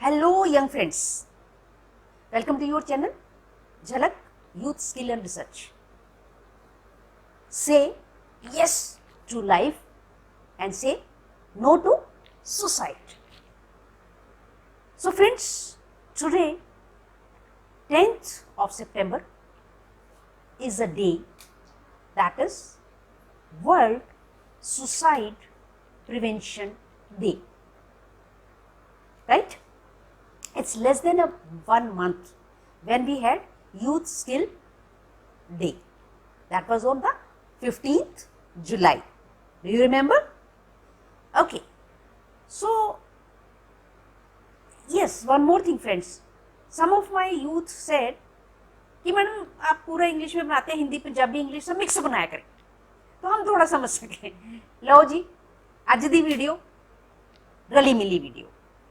Hello, young friends. Welcome to your channel, Jhalak Youth Skill and Research. Say yes to life and say no to suicide. So, friends, today, 10th of September, is a day that is World Suicide Prevention Day. Right? It's less than 1 month when we had Youth Skill Day. That was on the 15th July. Do you remember? Okay. So, yes, one more thing, friends. Some of my youth said कि madam आप पूरा English में बनाते हैं, Hindi Punjabi English सब mix बनाया करें तो हम थोड़ा समझ सकें। लो जी, अज दी वीडियो रली मिली वीडियो,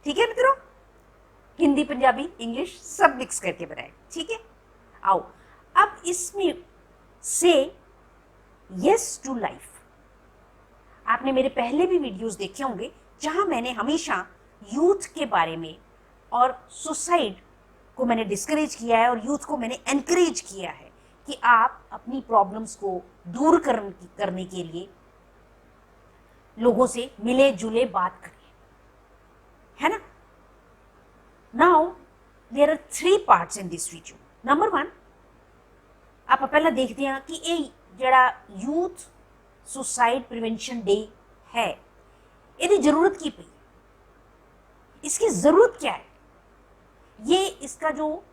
ठीक है मित्रों, हिंदी पंजाबी इंग्लिश सब मिक्स करके बनाए, ठीक है। आओ अब इसमें से यस टू लाइफ, आपने मेरे पहले भी वीडियोस देखे होंगे जहां मैंने हमेशा यूथ के बारे में और सुसाइड को मैंने डिस्करेज किया है और यूथ को मैंने एनकरेज किया है कि आप अपनी प्रॉब्लम्स को दूर करने के लिए लोगों से मिले जुले बात करें, है ना। Now there are 3 parts in this video. Number 1, आप पहला देखते हैं कि ये जड़ा यूथ सुसाइड प्रिवेंशन डे है, इसकी जरूरत की पई, इसकी जरूरत क्या है, ये इसका जो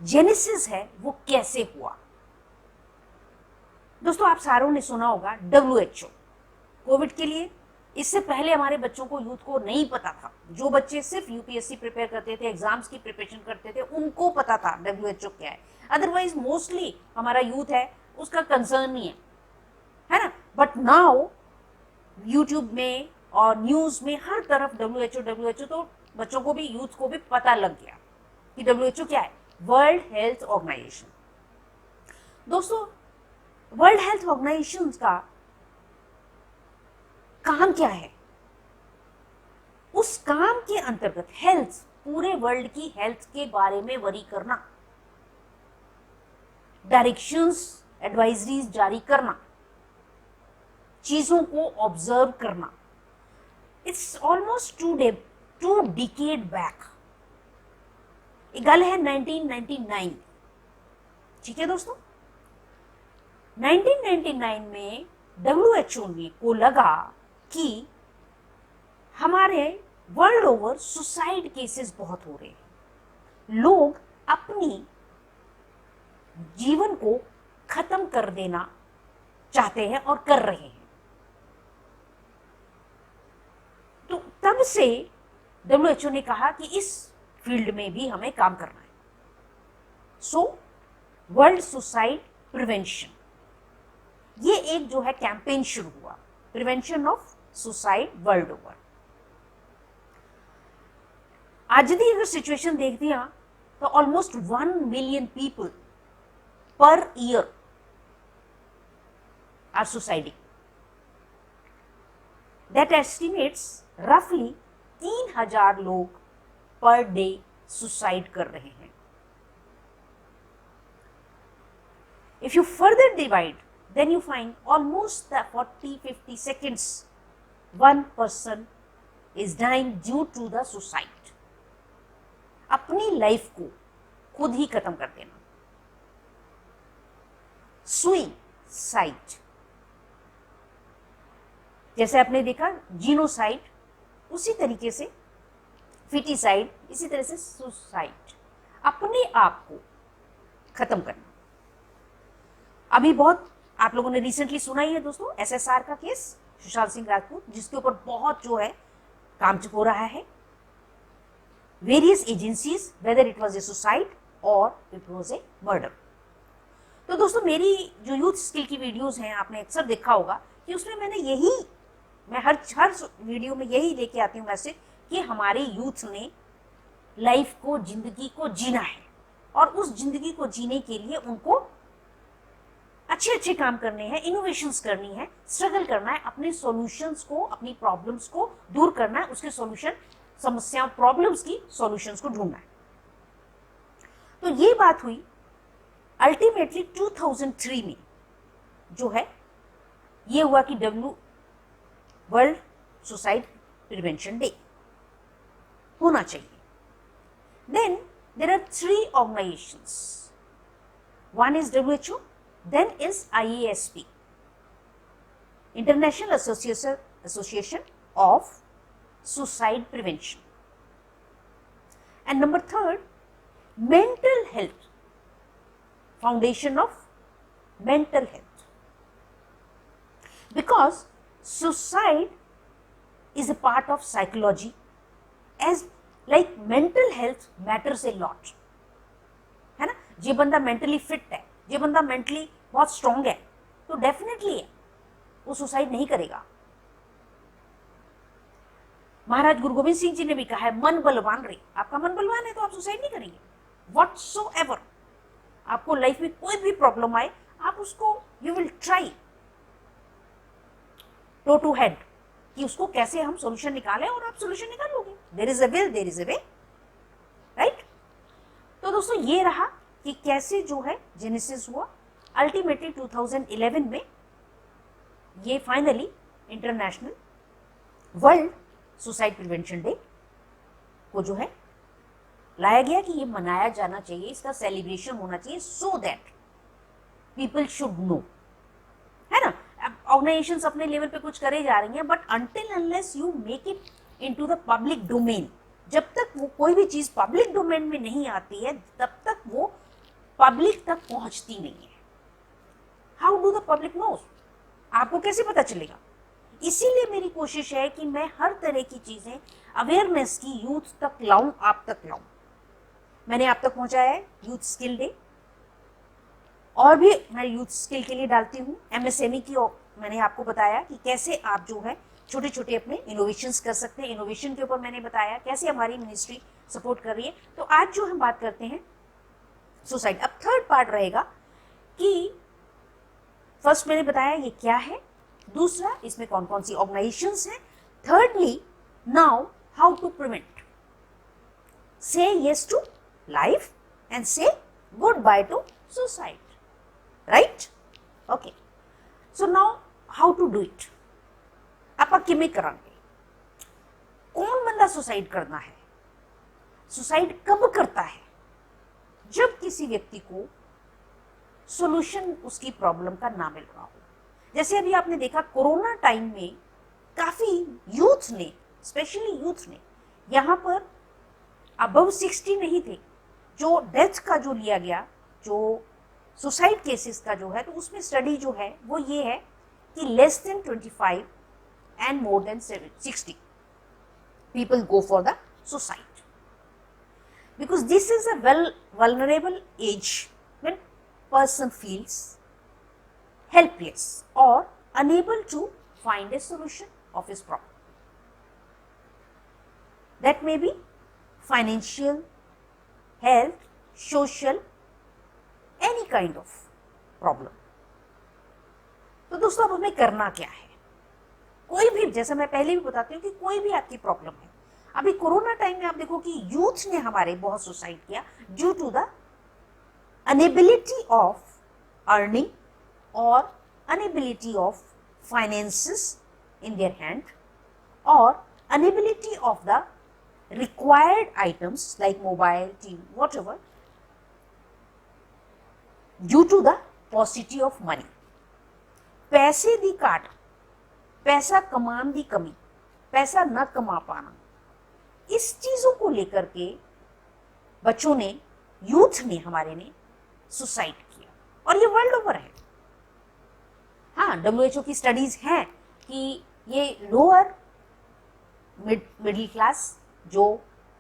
जेनेसिस है वो कैसे हुआ। दोस्तों, आप सारों ने सुना होगा WHO कोविड के लिए। इससे पहले हमारे बच्चों को, यूथ को नहीं पता था। जो बच्चे सिर्फ यूपीएससी प्रिपेयर करते थे, एग्जाम्स की प्रिपरेशन करते थे, उनको पता था WHO क्या है। अदरवाइज मोस्टली हमारा यूथ है उसका कंसर्न नहीं है ना। बट नाउ यूट्यूब में और न्यूज में हर तरफ WHO तो बच्चों को भी, यूथ को भी पता लग गया कि WHO क्या है, वर्ल्ड हेल्थ ऑर्गेनाइजेशन। दोस्तों, वर्ल्ड हेल्थ ऑर्गेनाइजेशन का काम क्या है? उस काम के अंतर्गत हेल्थ, पूरे वर्ल्ड की हेल्थ के बारे में वरी करना, डायरेक्शंस, एडवाइजरीज जारी करना, चीजों को ऑब्जर्व करना। It's almost 2 decade back. ये गल है 1999, ठीक है दोस्तों। 1999 में WHO ने को लगा कि हमारे वर्ल्ड ओवर सुसाइड केसेस बहुत हो रहे हैं, लोग अपनी जीवन को खत्म कर देना चाहते हैं और कर रहे हैं। तो तब से WHO ने कहा कि इस फील्ड में भी हमें काम करना है। सो वर्ल्ड सुसाइड प्रिवेंशन, ये एक जो है कैंपेन शुरू हुआ, prevention of suicide world over. आज की अगर सिचुएशन देखते हैं तो almost 1 million people per year are suiciding. That estimates रफली 3000 लोग पर डे सुसाइड कर रहे हैं। If you further divide, then you find almost the 40-50 seconds one person is dying due to the suicide। अपनी life को खुद ही खत्म कर देना, सुसाइड। जैसे आपने देखा जीनोसाइड, उसी तरीके से फिटिसाइड, इसी तरह से सुसाइड, अपने आप को खत्म करना। अभी बहुत आप लोगों ने रिसेंटली सुना ही है दोस्तों, SSR का केस, सुशांत सिंह राजपूत, जिसके ऊपर बहुत जो है काम हो रहा है। Various agencies, whether it was a suicide और इट वाज ए मर्डर। तो दोस्तों, मेरी जो यूथ स्किल की वीडियोस हैं, आपने अक्सर देखा होगा कि उसमें मैं हर वीडियो में यही लेके आती हूँ मैसेज कि हमारे यूथ ने लाइफ को, जिंदगी को जीना है और उस जिंदगी को जीने के लिए उनको अच्छे अच्छे काम करने हैं, इनोवेशंस करनी है, स्ट्रगल करना है, अपने सॉल्यूशंस को, अपनी प्रॉब्लम्स को दूर करना है, उसके सॉल्यूशन समस्याओं, प्रॉब्लम्स की सॉल्यूशंस को ढूंढना है। तो ये बात हुई अल्टीमेटली 2003 में जो है ये हुआ कि वर्ल्ड सुसाइड प्रिवेंशन डे होना चाहिए। Then there are 3 organisations, one is WHO, then is IASP, international association of suicide prevention, and number 3 mental health, foundation of mental health, because suicide is a part of psychology, as like mental health matters a lot, है ना। जे बंदा mentally fit है, जे बंदा mentally बहुत strong है, तो definitely है वो सुसाइड नहीं करेगा। महाराज गुरु गोविंद सिंह जी ने भी कहा है, मन बलवान रहे। आपका मन बलवान है तो आप सुसाइड नहीं करेंगे। व्हाटसोएवर आपको लाइफ में कोई भी प्रॉब्लम आए, आप उसको you will try to head कि उसको कैसे हम सॉल्यूशन निकालें, और आप सॉल्यूशन निकालोगे। There is a will, there is a way, right. तो दोस्तों ये रहा कि कैसे जो है जेनेसिस हुआ। अल्टीमेटली 2011 में ये finally international world suicide prevention day को जो है लाया गया कि ये मनाया जाना चाहिए, इसका सेलिब्रेशन होना चाहिए, so that people should know, है ना। ऑर्गेनाइजेशंस अपने लेवल पे कुछ करे जा रही हैं, but until unless you make it into the public domain, जब तक वो कोई भी चीज पब्लिक डोमेन में नहीं आती है, तब तक वो पब्लिक तक पहुंचती नहीं है। How do the public knows? आपको कैसे पता चलेगा? इसीलिए मेरी कोशिश है कि मैं हर तरह की चीजें अवेयरनेस की यूथ तक लाऊं, आप तक लाऊं। मैंने आप तक पहुंचाया है यूथ स्किल डे, और भी मैं यूथ स्किल के लिए डालती हूँ MSME की। मैंने आपको बताया कि कैसे आप जो है छोटे छोटे अपने इनोवेशंस कर सकते हैं। इनोवेशन के ऊपर मैंने बताया कैसे हमारी मिनिस्ट्री सपोर्ट कर रही है। तो आज जो हम बात करते हैं सुसाइड। अब थर्ड पार्ट रहेगा कि फर्स्ट मैंने बताया ये क्या है, दूसरा इसमें कौन कौन सी ऑर्गेनाइजेशंस हैं, thirdly, now how to prevent. Say yes to life and say goodbye to suicide. Right? Okay. So now how to do it? आप किमें करांगे? कौन बंदा सुसाइड करना है? सुसाइड कब करता है? जब किसी व्यक्ति को सॉल्यूशन उसकी प्रॉब्लम का ना मिल रहा हो। जैसे अभी आपने देखा कोरोना टाइम में काफी यूथ ने, स्पेशली यूथ ने, यहाँ पर अबव 60 नहीं थे, जो डेथ का जो लिया गया, जो सुसाइड केसेस का जो है, तो उसमें स्टडी जो है वो ये है कि less than 25 and more than 60 people go for the suicide, because this is a vulnerable age when person feels helpless or unable to find a solution of his problem. That may be financial, health, social, any kind of problem. तो दोस्तों अब हमें करना क्या है? कोई भी, जैसा मैं पहले भी बताती हूँ कि कोई भी आपकी प्रॉब्लम है, अभी कोरोना टाइम में आप देखो कि यूथ ने हमारे बहुत सुसाइड किया due to the inability of earning और inability of finances in their hand और inability of the required items like mobile, TV, whatever, due to the paucity of money. पैसे दी काट, पैसा कमान दी कमी, पैसा न कमा पाना, इस चीजों को लेकर के बच्चों ने, यूथ ने, हमारे ने सुसाइड किया और ये वर्ल्ड ओवर है। हाँ, WHO की स्टडीज हैं कि ये लोअर मिडिल क्लास जो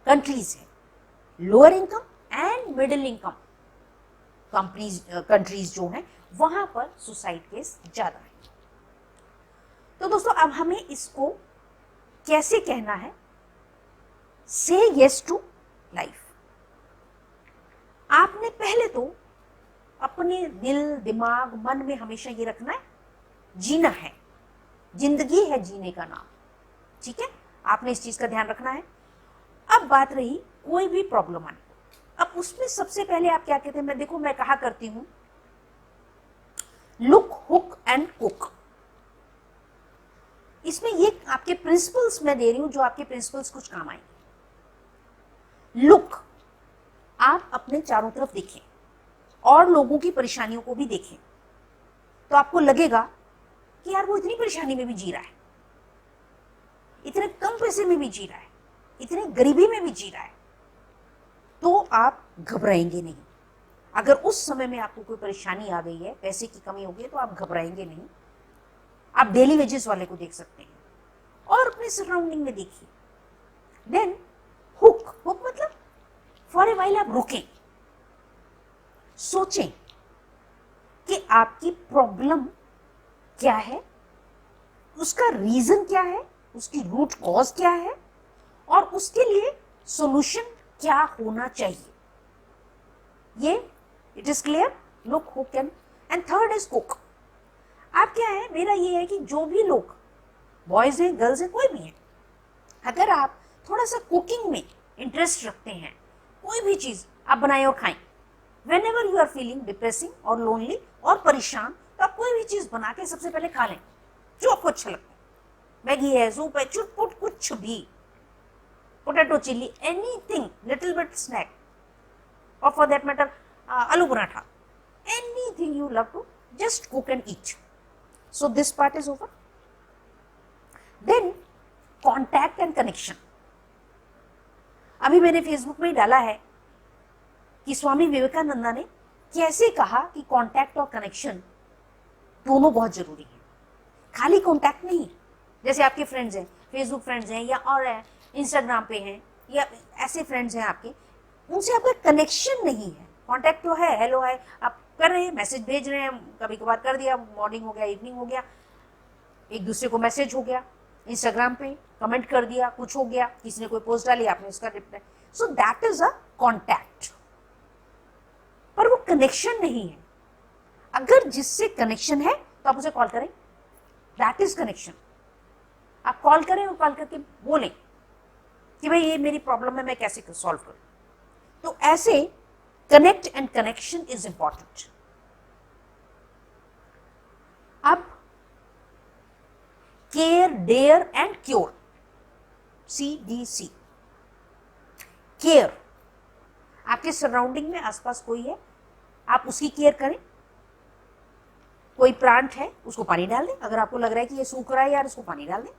कंट्रीज है, lower income and middle income countries जो हैं, वहां पर सुसाइड केस ज्यादा है। तो दोस्तों अब हमें इसको कैसे कहना है? से यस टू लाइफ। आपने पहले तो अपने दिल, दिमाग, मन में हमेशा ये रखना है, जीना है, जिंदगी है जीने का नाम। ठीक है, आपने इस चीज का ध्यान रखना है। अब बात रही कोई भी प्रॉब्लम आने, अब उसमें सबसे पहले आप क्या कहते हैं, मैं कहा करती हूं लुक, हुक एंड कुक। इसमें ये आपके प्रिंसिपल्स मैं दे रही हूं, जो आपके प्रिंसिपल्स कुछ काम आएंगे। लुक, आप अपने चारों तरफ देखें और लोगों की परेशानियों को भी देखें, तो आपको लगेगा कि यार वो इतनी परेशानी में भी जी रहा है, इतने कम पैसे में भी जी रहा है, इतने गरीबी में भी जी रहा है, तो आप घबराएंगे नहीं। अगर उस समय में आपको कोई परेशानी आ गई है, पैसे की कमी हो गई है, तो आप घबराएंगे नहीं। आप डेली वेजेस वाले को देख सकते हैं और अपने सराउंडिंग में देखिए। देन हुक, हुक मतलब फॉर ए वाइल आप रुकें, सोचें कि आपकी प्रॉब्लम क्या है, उसका रीजन क्या है, उसकी रूट कॉज क्या है और उसके लिए सॉल्यूशन क्या होना चाहिए। ये it is clear, look, hook and third is cook. आप क्या है, मेरा ये है कि जो भी लोग बॉयज हैं, गर्ल्स हैं, कोई भी है, अगर आप थोड़ा सा कुकिंग में इंटरेस्ट रखते हैं, कोई भी चीज आप बनाएं और खाएं, whenever you are feeling depressing और lonely और परेशान, तो आप कोई भी चीज बना के सबसे पहले खा लें जो आपको अच्छा लगता है। मैगी है, सूप है, चुटपुट कुछ भी, potato chilli, anything, little bit snack, और for that matter aloo paratha, anything you love to just cook and eat. So this part is over. Then contact and connection. अभी मैंने फेसबुक में ही डाला है कि स्वामी विवेकानंदा ने कैसे कहा कि कांटेक्ट और कनेक्शन दोनों बहुत जरूरी है। खाली कांटेक्ट नहीं, जैसे आपके फ्रेंड्स हैं, फेसबुक फ्रेंड्स हैं या और है, इंस्टाग्राम पे हैं या ऐसे फ्रेंड्स हैं आपके, उनसे आपका कनेक्शन नहीं है। कांटेक्ट तो है, हेलो है, आप कर रहे हैं, मैसेज भेज रहे हैं, कभी कभार कर दिया, मॉर्निंग हो गया, इवनिंग हो गया, एक दूसरे को मैसेज हो गया, इंस्टाग्राम पे कमेंट कर दिया, कुछ हो गया, किसी ने कोई पोस्ट डाली, आपने उसका reply, so that is a contact. पर वो कनेक्शन नहीं है। अगर जिससे कनेक्शन है तो आप उसे कॉल करें, दैट इज कनेक्शन। आप कॉल करें और कॉल करके बोलें कि भाई ये मेरी प्रॉब्लम है, मैं कैसे सॉल्व करूं। तो ऐसे connect and connection is important. अब care, dare and cure, CDC। Care, आपके सराउंडिंग में आसपास कोई है, आप उसकी केयर करें। कोई प्लांट है, उसको पानी डाल दें, अगर आपको लग रहा है कि ये सूख रहा है यार, उसको पानी डाल दें।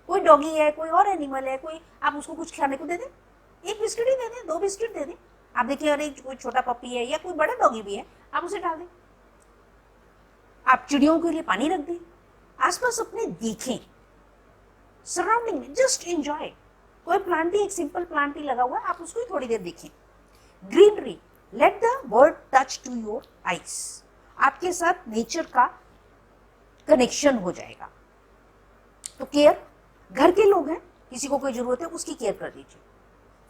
कोई डॉगी है, कोई और एनिमल है, कोई, आप उसको कुछ खाने को दे दें, एक बिस्किट ही दे दें, 2 बिस्किट दे दें। आप देखिए अरे कोई छोटा पपी है या कोई बड़ा डॉगी भी है, आप उसे डाल दें। आप चिड़ियों के लिए पानी रख दें, आसपास अपने देखें, सराउंडिंग में जस्ट एंजॉय। कोई प्लांट ही, एक सिंपल प्लांट ही लगा हुआ है, आप उसको ही थोड़ी देर देखें। Greenery, let the world touch to your eyes. आपके साथ नेचर का कनेक्शन हो जाएगा। तो केयर, घर के लोग हैं, किसी को कोई जरूरत है, उसकी केयर कर दीजिए।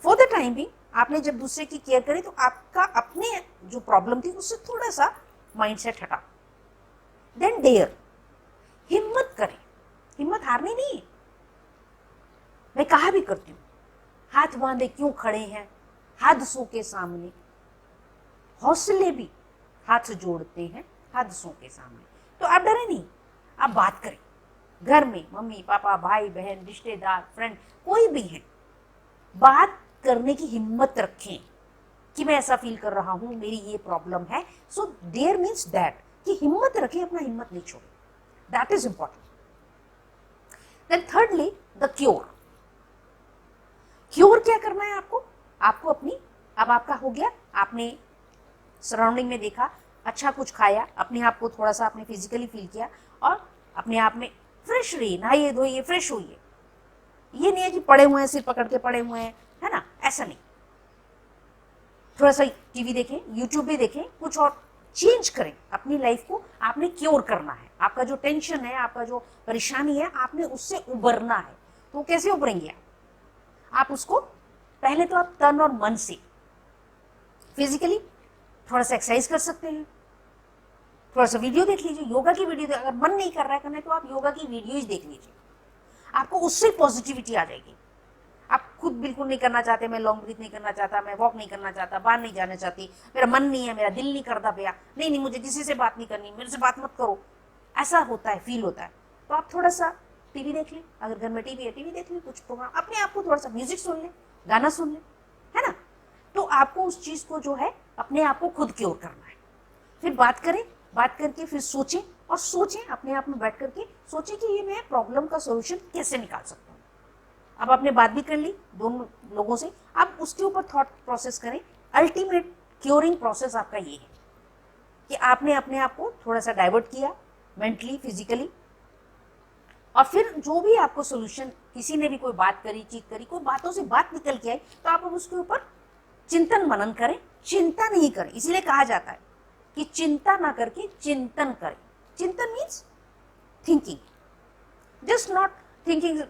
फॉर द टाइम भी आपने जब दूसरे की केयर करी तो आपका अपने जो प्रॉब्लम थी उससे थोड़ा सा माइंडसेट हटा। देन डेयर, हिम्मत करें, हिम्मत हारनी नहीं है। मैं कहा भी करती हूँ, हाथ बांधे क्यों खड़े हैं हादसों के सामने, हौसले भी हाथ जोड़ते हैं हादसों के सामने। तो आप डरे नहीं, आप बात करें। घर में मम्मी पापा, भाई बहन, रिश्तेदार, फ्रेंड, कोई भी है, बात करने की हिम्मत रखें कि मैं ऐसा फील कर रहा हूं, मेरी ये प्रॉब्लम है। सो देयर मीन्स दैट कि हिम्मत रखें, अपना हिम्मत नहीं छोड़ें, that is important. Then thirdly the cure. Cure क्या करना है आपको? आपको अपनी, अब आपका हो गया, आपने सराउंडिंग में देखा, अच्छा कुछ खाया, अपने आप को थोड़ा सा आपने फिजिकली फील किया और अपने आप में फ्रेश रहिए, नहाइए धोइए, फ्रेश होइए। ये नहीं है कि पड़े हुए हैं, सिर पकड़ के पड़े हुए हैं, है ना, ऐसा नहीं। थोड़ा सा टीवी देखें, यूट्यूब भी देखें, कुछ और चेंज करें अपनी लाइफ को। आपने क्योर करना है, आपका जो टेंशन है, आपका जो परेशानी है, आपने उससे उबरना है। तो कैसे उबरेंगे आप उसको, पहले तो आप तन और मन से फिजिकली थोड़ा सा एक्सरसाइज कर सकते हैं, थोड़ा सा वीडियो देख लीजिए, योगा की वीडियो। अगर मन नहीं कर रहा है करने तो आप योगा की वीडियो ही देख लीजिए, आपको उससे पॉजिटिविटी आ जाएगी। आप खुद बिल्कुल नहीं करना चाहते, मैं लॉन्ग ब्रीथ नहीं करना चाहता, मैं वॉक नहीं करना चाहता, बाहर नहीं जाना चाहती, मेरा मन नहीं है, मेरा दिल नहीं करता भैया, नहीं नहीं मुझे किसी से बात नहीं करनी, मेरे से बात मत करो, ऐसा होता है, फील होता है, तो आप थोड़ा सा टीवी देख लें, अगर घर में टीवी है टीवी देख लें, कुछ प्रोग्राम अपने आप को थोड़ा सा म्यूजिक सुन लें, गाना सुन लें, है ना। तो आपको उस चीज को जो है अपने आप को खुद क्योर करना है। फिर बात करें, बात करके फिर सोचें, और सोचें अपने आप में बैठ करके सोचें कि ये मैं प्रॉब्लम का सोल्यूशन कैसे निकाल सकता हूँ। अब आपने बात भी कर ली दोनों लोगों से, अब उसके ऊपर थॉट प्रोसेस करें। अल्टीमेट क्योरिंग प्रोसेस आपका ये है कि आपने अपने आप को थोड़ा सा डाइवर्ट किया मेंटली, फिजिकली, और फिर जो भी आपको सोल्यूशन, किसी ने भी कोई बात करी, चीत करी, कोई बातों से बात निकल के आई, तो आप अब उसके ऊपर चिंतन मनन करें, चिंता नहीं करें। इसीलिए कहा जाता है कि चिंता ना करके चिंतन करें। चिंतन means thinking, just not thinking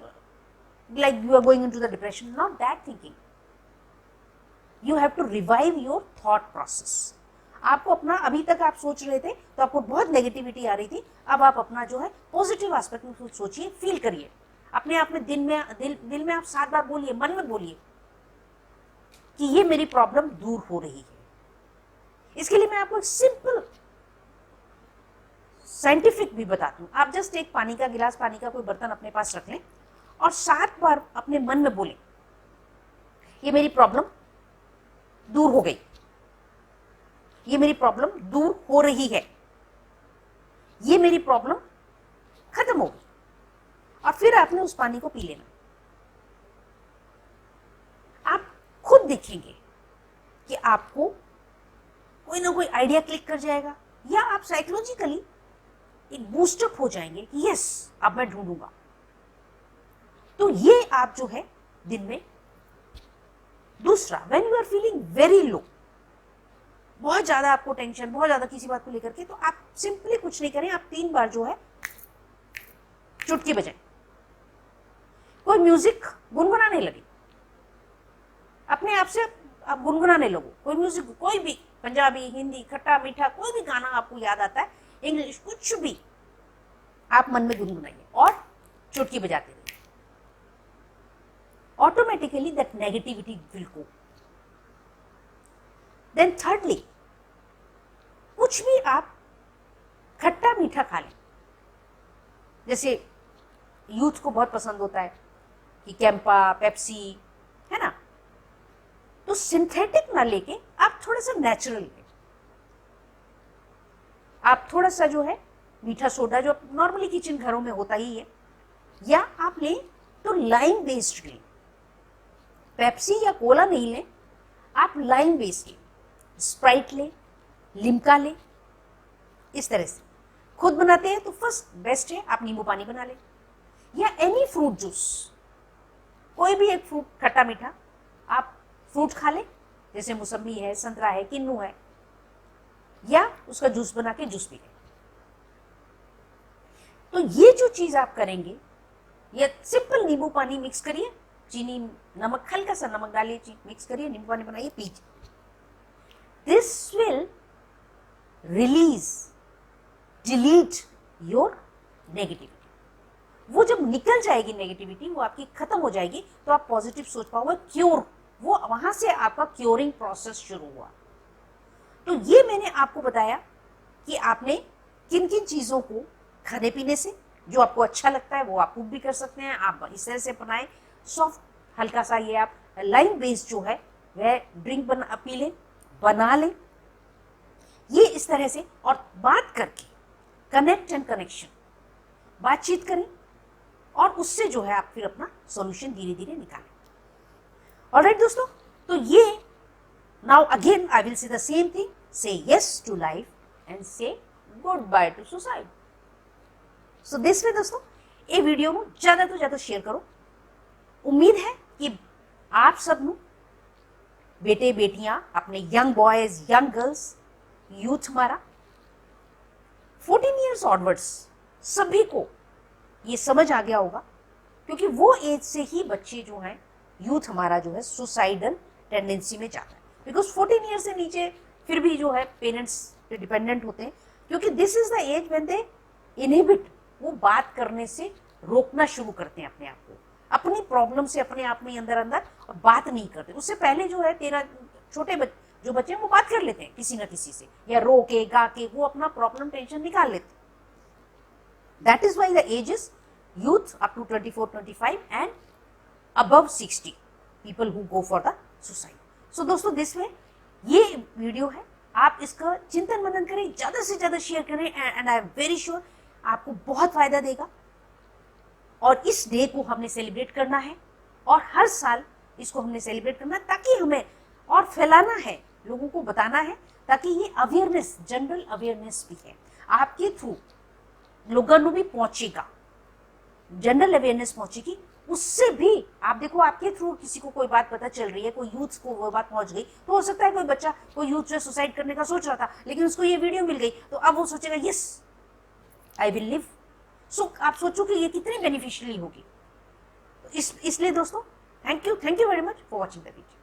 like you are going into the depression, not that thinking. You have to revive your thought process. आपको अपना, अभी तक आप सोच रहे थे तो आपको बहुत नेगेटिविटी आ रही थी, अब आप अपना जो है पॉजिटिव एस्पेक्ट में सोचिए, फील करिए अपने आप में। दिल में आप 7 बार बोलिए, मन में बोलिए कि ये मेरी प्रॉब्लम दूर हो रही है। इसके लिए मैं आपको एक सिंपल साइंटिफिक भी बताती हूँ। आप जस्ट एक पानी का गिलास, पानी का कोई बर्तन अपने पास रख लें और 7 बार अपने मन में बोले, ये मेरी प्रॉब्लम दूर हो गई, ये मेरी प्रॉब्लम दूर हो रही है, ये मेरी प्रॉब्लम खत्म हो गई। और फिर आपने उस पानी को पी लेना। आप खुद देखेंगे कि आपको कोई ना कोई आइडिया क्लिक कर जाएगा, या आप साइकोलॉजिकली एक बूस्टअप हो जाएंगे कि यस अब मैं ढूंढूंगा। तो ये आप जो है दिन में। दूसरा, when you are feeling very low, बहुत ज्यादा आपको टेंशन, बहुत ज्यादा किसी बात को लेकर के, तो आप सिंपली कुछ नहीं करें, आप 3 बार जो है चुटकी बजाएं, कोई म्यूजिक गुनगुनाने लगे, अपने आप से आप गुनगुनाने लगो, कोई म्यूजिक, कोई भी पंजाबी, हिंदी, खट्टा मीठा, कोई भी गाना आपको याद आता है, इंग्लिश, कुछ भी आप मन में गुनगुनाइए और चुटकी बजाते रहिए। Automatically that negativity will go. Then thirdly, कुछ भी आप खट्टा मीठा खा लें। जैसे यूथ को बहुत पसंद होता है कि कैंपा, पेप्सी, है ना, तो सिंथेटिक ना लेके आप थोड़ा सा नेचुरल लें। आप थोड़ा सा जो है मीठा सोडा, जो नॉर्मली किचन घरों में होता ही है, या आप लें तो लाइम बेस्ड लें। पेप्सी या कोला नहीं लें, आप लाइम बेस्ड लें, स्प्राइट लें, लिम्का लें। इस तरह से खुद बनाते हैं तो फर्स्ट बेस्ट है आप नींबू पानी बना लें, या एनी फ्रूट जूस, कोई भी एक फ्रूट खट्टा मीठा आप फ्रूट खा लें, जैसे मौसम्बी है, संतरा है, किन्नू है, या उसका जूस बना के जूस पी लें। तो ये जो चीज आप करेंगे, ये सिंपल नींबू पानी मिक्स करिए, चीनी, नमक, हल्का सा नमक डालिए, मिक्स करिए, नींबू पानी बनाइए, पीजिए। This will release, delete your negativity. वो जब निकल जाएगी नेगेटिविटी, वो आपकी खत्म हो जाएगी, तो आप पॉजिटिव सोच पाओगे, क्योर, वो वहां से आपका क्योरिंग प्रोसेस शुरू हुआ। तो ये मैंने आपको बताया कि आपने किन किन चीजों को खाने पीने से, जो आपको अच्छा लगता है वो आप कुक भी कर सकते हैं, आप इस तरह से बनाएं, सॉफ्ट हल्का सा, ये आप लाइम बेस्ड जो है वह ड्रिंक पी लें, बना लें, ये इस तरह से। और बात करके कनेक्ट एंड कनेक्शन, बातचीत करें, और उससे जो है आप फिर अपना सॉल्यूशन धीरे धीरे निकालें। ऑलराइट दोस्तों, तो ये now again I will say the same thing, से यस टू लाइफ एंड से good by two suicide. So this way दोस्तों, ये वीडियो को ज्यादा तो ज्यादा शेयर करो। उम्मीद है कि आप सब नु बेटे बेटियां, अपने young boys, young girls, youth हमारा 14 ईयर्स ऑनवर्ड्स, सभी को ये समझ आ गया होगा, क्योंकि वो एज से ही बच्चे जो हैं, यूथ हमारा जो है सुसाइडल टेंडेंसी में जाता है। बिकॉज 14 ईयर से नीचे फिर भी जो है पेरेंट्स पे डिपेंडेंट होते हैं, क्योंकि this is the age when they inhibit, वो बात करने से रोकना शुरू करते हैं अपने आप को, अपनी प्रॉब्लम से अपने आप में अंदर अंदर बात नहीं करते। उससे पहले जो है तेरा जो बच्चे हैं वो बात कर लेते हैं किसी ना किसी से, या रो के गा के वो अपना प्रॉब्लम टेंशन निकाल लेते हैं। That is why the age is youth up to 24, 25 and above 60 people who go for the suicide. So दोस्तों दिस वे ये वीडियो है, आप इसका चिंतन मनन करें, ज़्यादा से ज़्यादा शेयर करें, and I am very sure आपको बहुत फायदा देगा। और इस डे को हमने सेलिब्रेट करना है और हर साल इसको हमने सेलिब्रेट करना है, ताकि हमें और फैलाना है, लोगों को बताना है, ताकि ये अवेयरनेस, जनरल अवेयरनेस भी है, आपके थ्रू लोगों को भी पहुंचेगा, जनरल अवेयरनेस पहुंचेगी। उससे भी आप देखो, आपके थ्रू किसी को कोई बात पता चल रही है, कोई यूथ को वो बात पहुंच गई, तो हो सकता है कोई बच्चा, कोई यूथ जो सुसाइड करने का सोच रहा था, लेकिन उसको ये वीडियो मिल गई, तो अब वो सोचेगा यस आई विल लिव। सो आप सोचो कि ये कितनी बेनिफिशियली होगी। इसलिए दोस्तों thank you very much for watching the video.